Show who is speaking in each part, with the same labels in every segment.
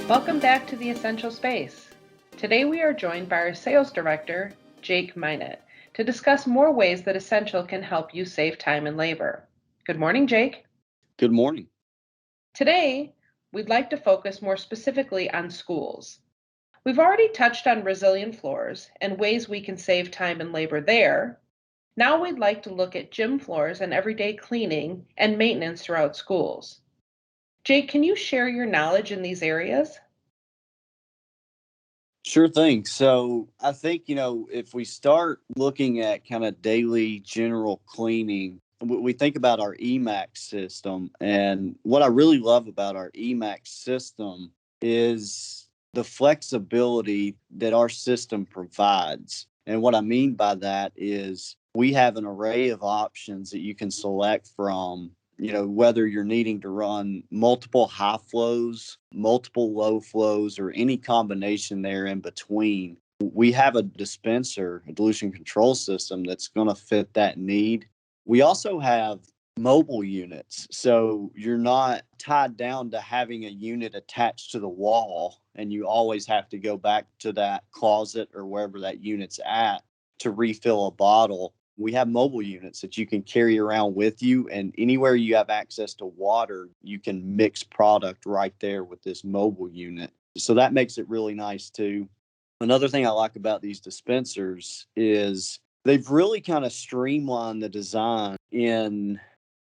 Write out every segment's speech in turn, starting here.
Speaker 1: Welcome back to The Essential Space. Today we are joined by our sales director, Jake Minot, to discuss more ways that Essential can help you save time and labor. Good morning, Jake.
Speaker 2: Good morning.
Speaker 1: Today, we'd like to focus more specifically on schools. We've already touched on resilient floors and ways we can save time and labor there. Now we'd like to look at gym floors and everyday cleaning and maintenance throughout schools. Jake, can you share your knowledge in these areas?
Speaker 2: Sure thing. So I think, if we start looking at kind of daily general cleaning, we think about our Emax system. And what I really love about our Emax system is the flexibility that our system provides. And what I mean by that is we have an array of options that you can select from, whether you're needing to run multiple high flows, multiple low flows, or any combination there in between. We have a dispenser, a dilution control system that's going to fit that need. We also have mobile units. So you're not tied down to having a unit attached to the wall and you always have to go back to that closet or wherever that unit's at to refill a bottle. We have mobile units that you can carry around with you, and anywhere you have access to water, you can mix product right there with this mobile unit. So that makes it really nice too. Another thing I like about these dispensers is they've really kind of streamlined the design in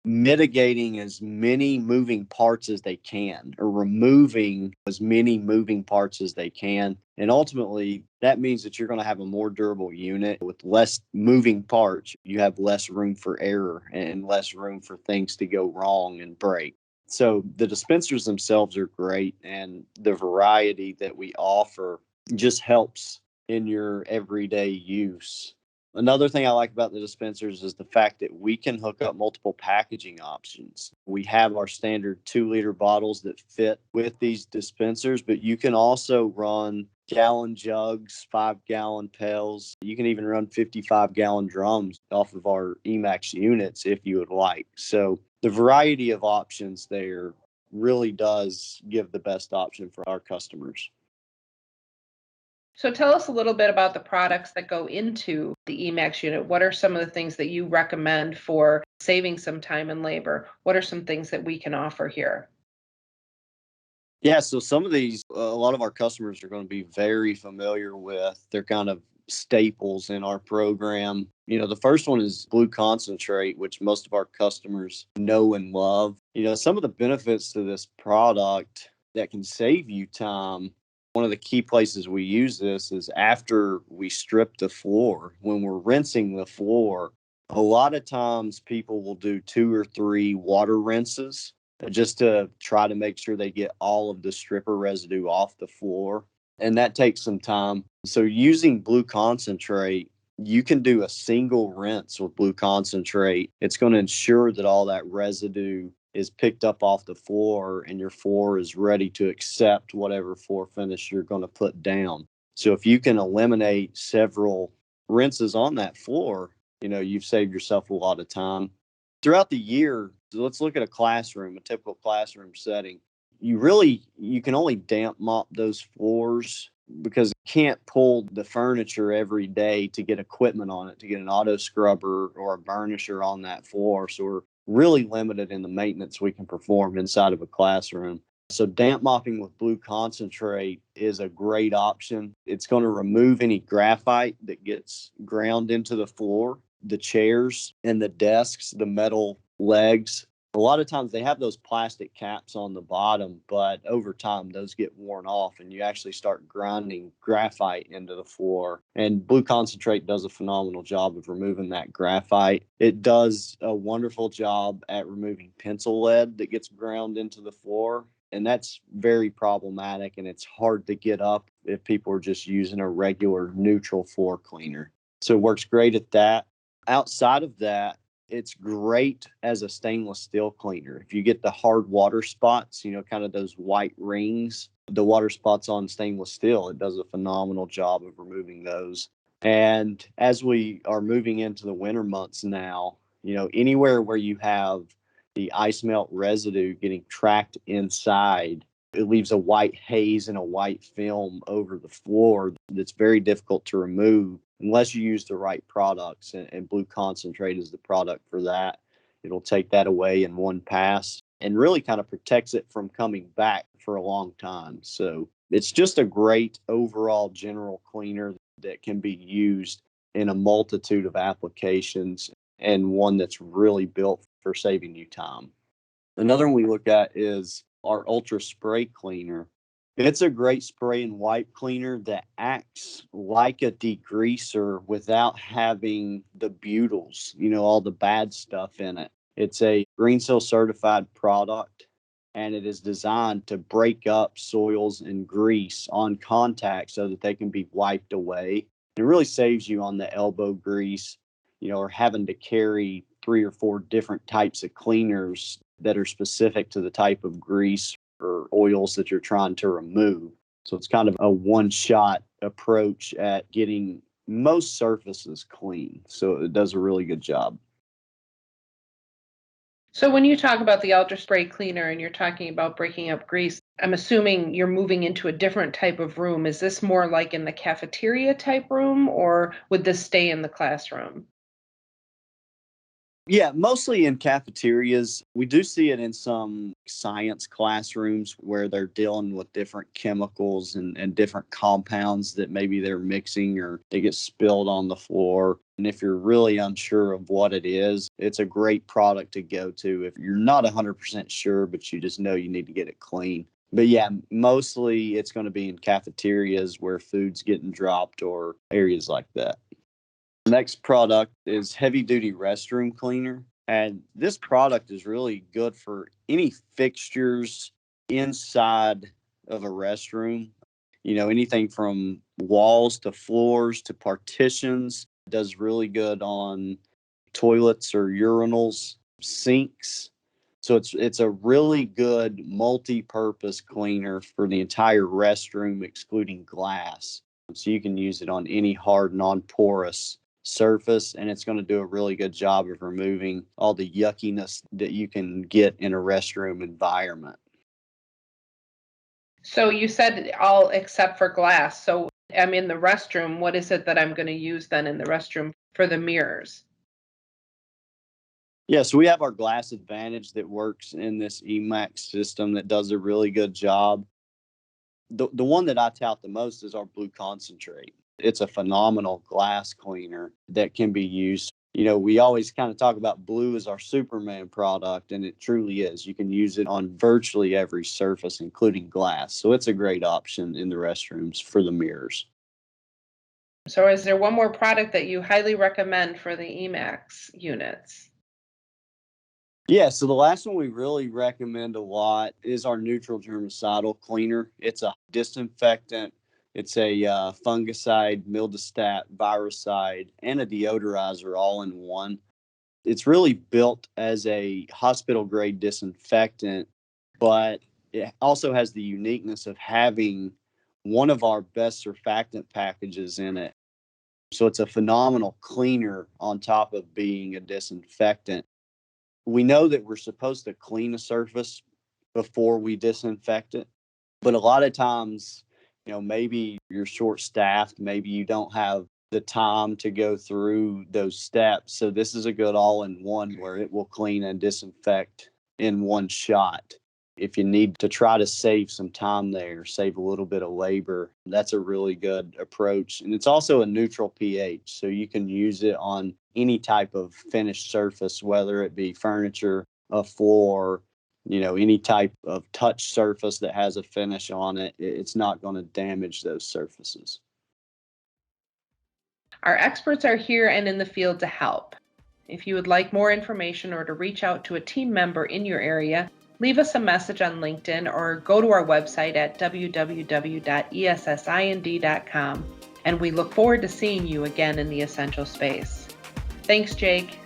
Speaker 2: mitigating as many moving parts as they can, or removing as many moving parts as they can. And ultimately, that means that you're going to have a more durable unit with less moving parts. You have less room for error and less room for things to go wrong and break. So the dispensers themselves are great, and the variety that we offer just helps in your everyday use. Another thing I like about the dispensers is the fact that we can hook up multiple packaging options. We have our standard 2-liter bottles that fit with these dispensers, but you can also run gallon jugs, 5-gallon pails. You can even run 55-gallon drums off of our Emax units if you would like. So the variety of options there really does give the best option for our customers.
Speaker 1: So tell us a little bit about the products that go into the Emax unit. What are some of the things that you recommend for saving some time and labor? What are some things that we can offer here?
Speaker 2: Yeah, so some of these, a lot of our customers are going to be very familiar with. They're kind of staples in our program. The first one is Blue Concentrate, which most of our customers know and love. Some of the benefits to this product that can save you time. One of the key places we use this is after we strip the floor. When we're rinsing the floor, a lot of times people will do 2 or 3 water rinses just to try to make sure they get all of the stripper residue off the floor. And that takes some time. So using Blue Concentrate, you can do a single rinse with Blue Concentrate. It's going to ensure that all that residue is picked up off the floor and your floor is ready to accept whatever floor finish you're going to put down. So if you can eliminate several rinses on that floor, you've saved yourself a lot of time. Throughout the year, let's look at a classroom, a typical classroom setting. You can only damp mop those floors because you can't pull the furniture every day to get equipment on it, to get an auto scrubber or a burnisher on that floor. So we're really limited in the maintenance we can perform inside of a classroom. So damp mopping with Blue Concentrate is a great option. It's going to remove any graphite that gets ground into the floor, the chairs and the desks, the metal legs. A lot of times they have those plastic caps on the bottom, but over time those get worn off and you actually start grinding graphite into the floor. And Blue Concentrate does a phenomenal job of removing that graphite. It does a wonderful job at removing pencil lead that gets ground into the floor. And that's very problematic, and it's hard to get up if people are just using a regular neutral floor cleaner. So it works great at that. Outside of that, it's great as a stainless steel cleaner. If you get the hard water spots, kind of those white rings, the water spots on stainless steel, it does a phenomenal job of removing those. And as we are moving into the winter months now, anywhere where you have the ice melt residue getting tracked inside, It leaves a white haze and a white film over the floor that's very difficult to remove unless you use the right products. And Blue Concentrate is the product for that. It'll take that away in one pass and really kind of protects it from coming back for a long time. So it's just a great overall general cleaner that can be used in a multitude of applications and one that's really built for saving you time. Another one we look at is our Ultra Spray Cleaner. It's a great spray and wipe cleaner that acts like a degreaser without having the butyls, all the bad stuff in it. It's a Green Seal certified product, and it is designed to break up soils and grease on contact so that they can be wiped away. It really saves you on the elbow grease, or having to carry 3 or 4 different types of cleaners that are specific to the type of grease or oils that you're trying to remove. So it's kind of a one-shot approach at getting most surfaces clean. So it does a really good job.
Speaker 1: So when you talk about the Ultra Spray Cleaner and you're talking about breaking up grease, I'm assuming you're moving into a different type of room. Is this more like in the cafeteria type room, or would this stay in the classroom?
Speaker 2: Yeah, mostly in cafeterias. We do see it in some science classrooms where they're dealing with different chemicals and different compounds that maybe they're mixing or they get spilled on the floor. And if you're really unsure of what it is, it's a great product to go to if you're not 100% sure, but you just know you need to get it clean. But yeah, mostly it's going to be in cafeterias where food's getting dropped or areas like that. Next product is heavy duty restroom cleaner. And this product is really good for any fixtures inside of a restroom. Anything from walls to floors to partitions. It does really good on toilets or urinals, sinks. So it's a really good multi-purpose cleaner for the entire restroom, excluding glass. So you can use it on any hard, non-porous surface, and it's going to do a really good job of removing all the yuckiness that you can get in a restroom environment.
Speaker 1: So you said all except for glass. So I'm in the restroom. What is it that I'm going to use then in the restroom for the mirrors?
Speaker 2: Yeah, so we have our Glass Advantage that works in this Emax system that does a really good job. The one that I tout the most is our Blue Concentrate. It's a phenomenal glass cleaner that can be used. We always kind of talk about blue as our Superman product, and it truly is. You can use it on virtually every surface, including glass. So it's a great option in the restrooms for the mirrors.
Speaker 1: So is there one more product that you highly recommend for the Emax units?
Speaker 2: Yeah, so the last one we really recommend a lot is our neutral germicidal cleaner. It's a disinfectant. It's a fungicide, mildestat, virucide, and a deodorizer all in one. It's really built as a hospital grade disinfectant, but it also has the uniqueness of having one of our best surfactant packages in it. So it's a phenomenal cleaner on top of being a disinfectant. We know that we're supposed to clean a surface before we disinfect it, but a lot of times, maybe you're short staffed, maybe you don't have the time to go through those steps. So this is a good all-in-one where it will clean and disinfect in one shot. If you need to try to save some time there, save a little bit of labor, that's a really good approach. And it's also a neutral pH, so you can use it on any type of finished surface, whether it be furniture, a floor, any type of touch surface that has a finish on it. It's not going to damage those surfaces.
Speaker 1: Our experts are here and in the field to help. If you would like more information or to reach out to a team member in your area, leave us a message on LinkedIn or go to our website at www.essind.com, and we look forward to seeing you again in the essential space. Thanks, Jake.